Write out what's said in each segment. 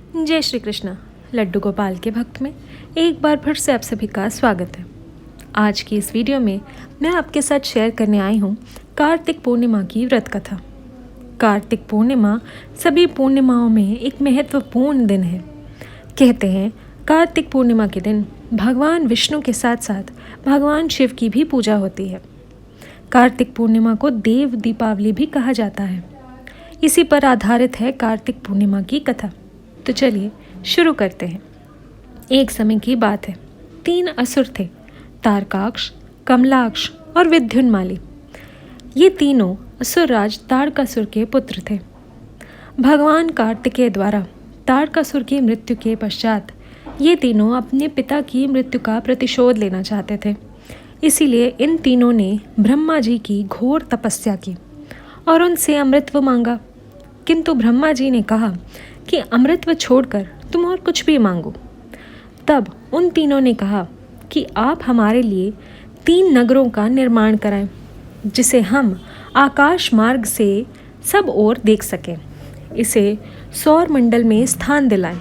जय श्री कृष्ण। लड्डू गोपाल के भक्त में एक बार फिर से आप सभी का स्वागत है। आज की इस वीडियो में मैं आपके साथ शेयर करने आई हूँ कार्तिक पूर्णिमा की व्रत कथा। कार्तिक पूर्णिमा सभी पूर्णिमाओं में एक महत्वपूर्ण दिन है। कहते हैं कार्तिक पूर्णिमा के दिन भगवान विष्णु के साथ साथ भगवान शिव की भी पूजा होती है। कार्तिक पूर्णिमा को देव दीपावली भी कहा जाता है। इसी पर आधारित है कार्तिक पूर्णिमा की कथा। तो चलिए शुरू करते हैं। एक समय की बात है, 3 असुर थे, तारकाक्ष, कमलाक्ष और विद्युन्माली। ये तीनों असुरराज तारकासुर के पुत्र थे। भगवान कार्तिकेय द्वारा तारकासुर की मृत्यु के पश्चात ये तीनों अपने पिता की मृत्यु का प्रतिशोध लेना चाहते थे। इसीलिए इन तीनों ने ब्रह्मा जी की घोर तपस्या की और उनसे अमृतत्व मांगा। किंतु ब्रह्मा जी ने कहा कि अमृतत्व छोड़कर तुम और कुछ भी मांगो। तब उन तीनों ने कहा कि आप हमारे लिए 3 नगरों का निर्माण कराएं, जिसे हम आकाश मार्ग से सब ओर देख सकें। इसे सौर मंडल में स्थान दिलाएं।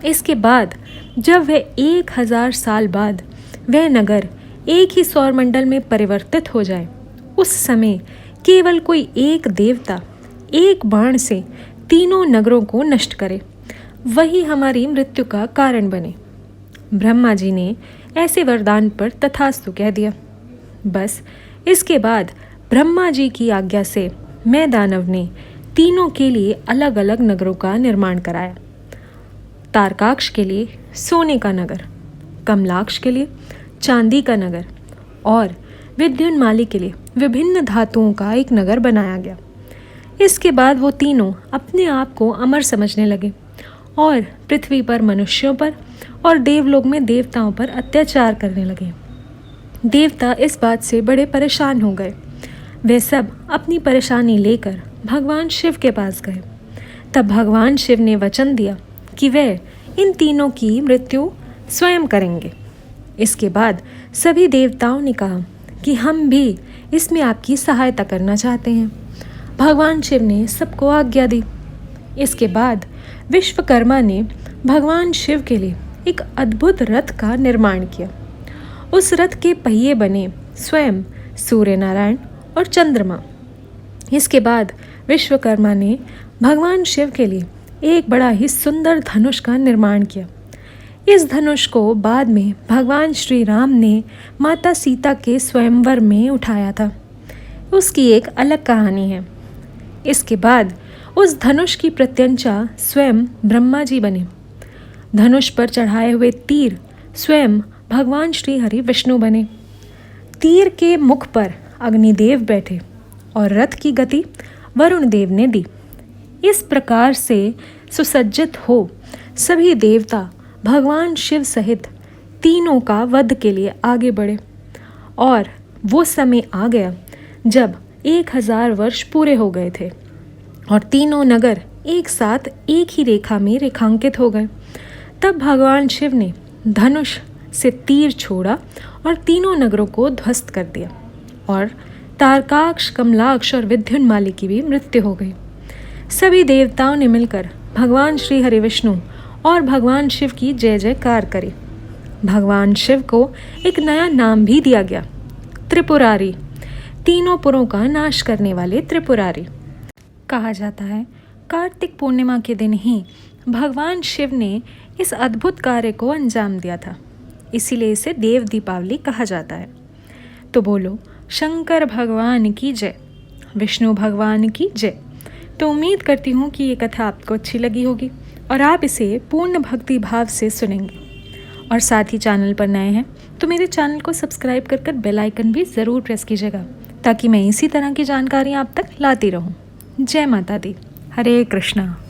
इसके बाद जब वह 1000 साल बाद वह नगर एक ही सौर मंडल में परिवर्तित हो जाए, उस समय केवल कोई एक देवता एक बाण से तीनों नगरों को नष्ट करे, वही हमारी मृत्यु का कारण बने। ब्रह्मा जी ने ऐसे वरदान पर तथास्तु कह दिया। बस इसके बाद ब्रह्मा जी की आज्ञा से मैं दानव ने तीनों के लिए अलग अलग नगरों का निर्माण कराया। तारकाक्ष के लिए सोने का नगर, कमलाक्ष के लिए चांदी का नगर और विद्युन्माली के लिए विभिन्न धातुओं का एक नगर बनाया गया। इसके बाद वो तीनों अपने आप को अमर समझने लगे और पृथ्वी पर मनुष्यों पर और देवलोक में देवताओं पर अत्याचार करने लगे। देवता इस बात से बड़े परेशान हो गए। वे सब अपनी परेशानी लेकर भगवान शिव के पास गए। तब भगवान शिव ने वचन दिया कि वे इन तीनों की मृत्यु स्वयं करेंगे। इसके बाद सभी देवताओं ने कहा कि हम भी इसमें आपकी सहायता करना चाहते हैं। भगवान शिव ने सबको आज्ञा दी। इसके बाद विश्वकर्मा ने भगवान शिव के लिए एक अद्भुत रथ का निर्माण किया। उस रथ के पहिए बने स्वयं सूर्य नारायण और चंद्रमा। इसके बाद विश्वकर्मा ने भगवान शिव के लिए एक बड़ा ही सुंदर धनुष का निर्माण किया। इस धनुष को बाद में भगवान श्री राम ने माता सीता के स्वयंवर में उठाया था। उसकी एक अलग कहानी है। इसके बाद उस धनुष की प्रत्यंचा स्वयं ब्रह्मा जी बने। धनुष पर चढ़ाए हुए तीर स्वयं भगवान श्री हरि विष्णु बने। तीर के मुख पर अग्निदेव बैठे और रथ की गति वरुण देव ने दी। इस प्रकार से सुसज्जित हो सभी देवता भगवान शिव सहित तीनों का वध के लिए आगे बढ़े और वो समय आ गया जब 1000 वर्ष पूरे हो गए थे और तीनों नगर एक साथ एक ही रेखा में रेखांकित हो गए। तब भगवान शिव ने धनुष से तीर छोड़ा और तीनों नगरों को ध्वस्त कर दिया और तारकाक्ष, कमलाक्ष और विद्युन्माली की भी मृत्यु हो गई। सभी देवताओं ने मिलकर भगवान श्री हरि विष्णु और भगवान शिव की जय जयकार करी। भगवान शिव को एक नया नाम भी दिया गया, त्रिपुरारी, तीनों पुरों का नाश करने वाले त्रिपुरारी। कहा जाता है कार्तिक पूर्णिमा के दिन ही भगवान शिव ने इस अद्भुत कार्य को अंजाम दिया था। इसीलिए इसे देव दीपावली कहा जाता है। तो बोलो शंकर भगवान की जय, विष्णु भगवान की जय। तो उम्मीद करती हूँ कि ये कथा आपको अच्छी लगी होगी और आप इसे पूर्ण भक्ति भाव से सुनेंगे। और साथ ही चैनल पर नए हैं तो मेरे चैनल को सब्सक्राइब कर बेल आइकन भी ज़रूर प्रेस कीजिएगा, ताकि मैं इसी तरह की जानकारी आप तक लाती रहूं। जय माता दी। हरे कृष्णा।